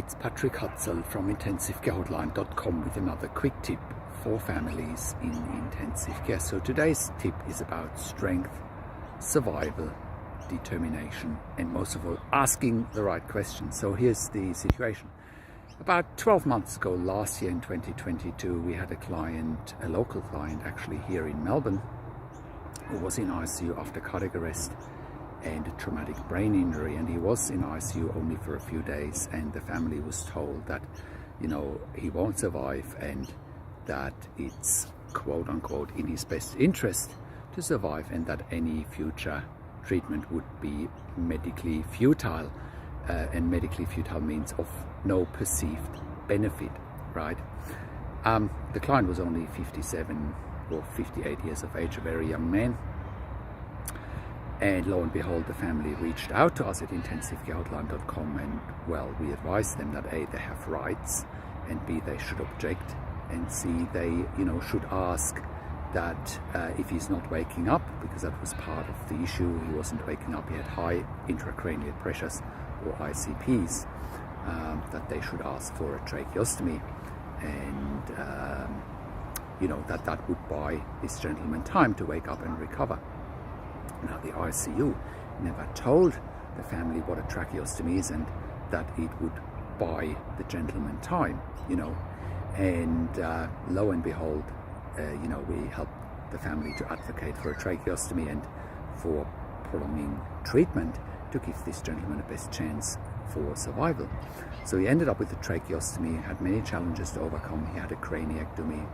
it's Patrik Hutzel from intensivecarehotline.com with another quick tip for families in intensive care. So today's tip is about strength, survival, determination, and most of all, asking the right questions. So here's the situation. About 12 months ago, last year in 2022, we had a local client actually here in Melbourne, who was in ICU after cardiac arrest and a traumatic brain injury, and he was in ICU only for a few days, and the family was told that, he won't survive and that it's quote unquote in his best interest to survive, and that any future treatment would be medically futile, and medically futile means of no perceived benefit, right? The client was only 57 or 58 years of age, a very young man. And lo and behold, the family reached out to us at intensivecarehotline.com, and well, we advised them that A, they have rights, and B, they should object, and C, they should ask that if he's not waking up, because that was part of the issue, he wasn't waking up, he had high intracranial pressures or ICPs, that they should ask for a tracheostomy, and that would buy this gentleman time to wake up and recover. Now, the ICU never told the family what a tracheostomy is and that it would buy the gentleman time, and lo and behold, we helped the family to advocate for a tracheostomy and for prolonging treatment to give this gentleman the best chance for survival. So he ended up with a tracheostomy, had many challenges to overcome. He had a craniectomy,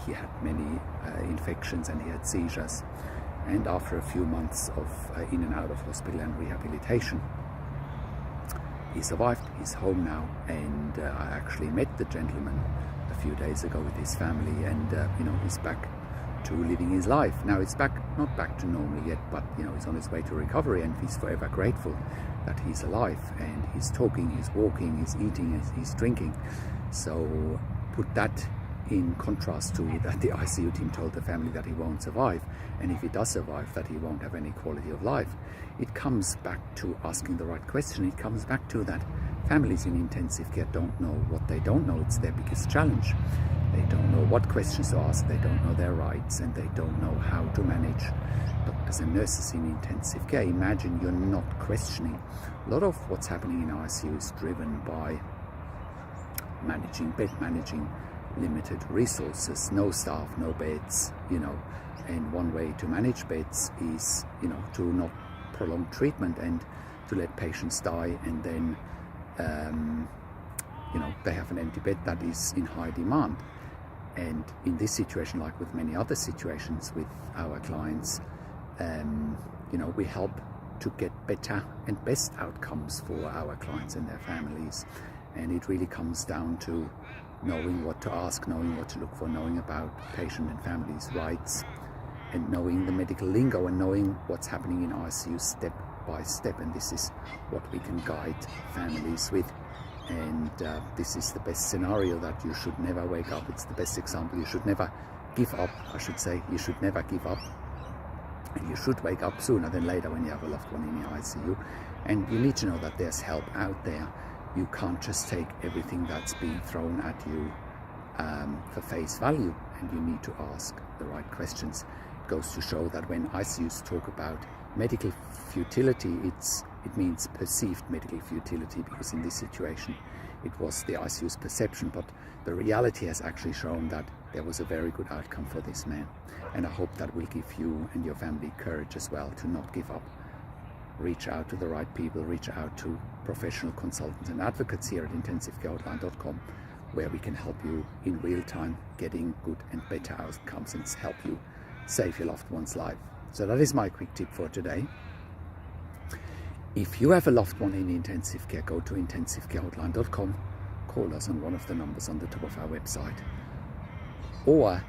he had many infections, and he had seizures. And after a few months of in and out of hospital and rehabilitation, he survived. He's home now, and I actually met the gentleman a few days ago with his family, and he's back to living his life. Now it's not back to normal yet, but he's on his way to recovery, and he's forever grateful that he's alive, and he's talking, he's walking, he's eating, he's drinking. So put that in contrast to that the ICU team told the family that he won't survive, and if he does survive, that he won't have any quality of life. It comes back to asking the right question. It comes back to that families in intensive care don't know what they don't know. It's their biggest challenge. They don't know what questions to ask, they don't know their rights, and they don't know how to manage doctors and nurses in intensive care. Imagine you're not questioning. A lot of what's happening in ICU is driven by bed managing, limited resources, no staff, no beds, and one way to manage beds is, to not prolong treatment and to let patients die, and then, they have an empty bed that is in high demand. And in this situation, like with many other situations with our clients, we help to get better and best outcomes for our clients and their families. And it really comes down to knowing what to ask, knowing what to look for, knowing about patient and family's rights, and knowing the medical lingo, and knowing what's happening in ICU step by step. And this is what we can guide families with. And this is the best scenario, that you should never wake up. It's the best example. You should never give up, I should say. You should never give up. And you should wake up sooner than later when you have a loved one in the ICU. And you need to know that there's help out there. You can't just take everything that's being thrown at you for face value, and you need to ask the right questions. It goes to show that when ICUs talk about medical futility, it means perceived medical futility, because in this situation it was the ICU's perception, but the reality has actually shown that there was a very good outcome for this man. And I hope that will give you and your family courage as well to not give up. Reach out to the right people, reach out to professional consultants and advocates here at intensivecarehotline.com, where we can help you in real time getting good and better outcomes and help you save your loved one's life. So that is my quick tip for today. If you have a loved one in intensive care, go to intensivecarehotline.com, call us on one of the numbers on the top of our website, or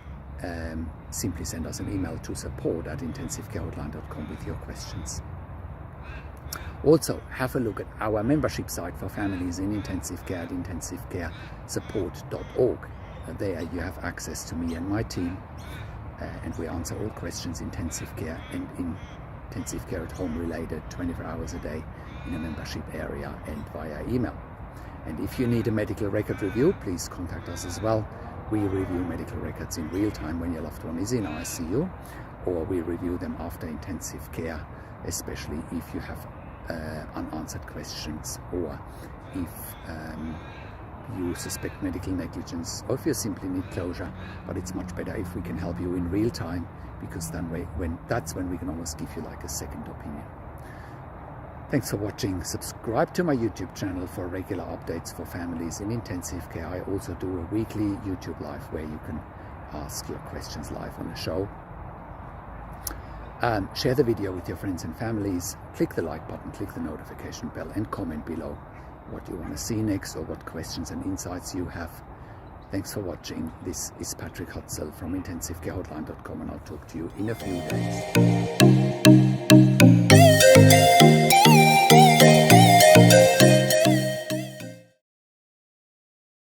simply send us an email to support@intensivecarehotline.com with your questions. Also, have a look at our membership site for families in intensive care at intensivecaresupport.org. There you have access to me and my team, and we answer all questions intensive care and intensive care at home related 24 hours a day in a membership area and via email. And if you need a medical record review, please contact us as well. We review medical records in real time when your loved one is in ICU, or we review them after intensive care, especially if you have unanswered questions, or if you suspect medical negligence, or if you simply need closure. But it's much better if we can help you in real time, because then that's when we can almost give you like a second opinion. Thanks for watching. Subscribe to my YouTube channel for regular updates for families in intensive care. I also do a weekly YouTube live where you can ask your questions live on the show. Share the video with your friends and families. Click the like button, click the notification bell, and comment below what you want to see next, or what questions and insights you have. Thanks for watching. This is Patrik Hutzel from intensivecarehotline.com, and I'll talk to you in a few days.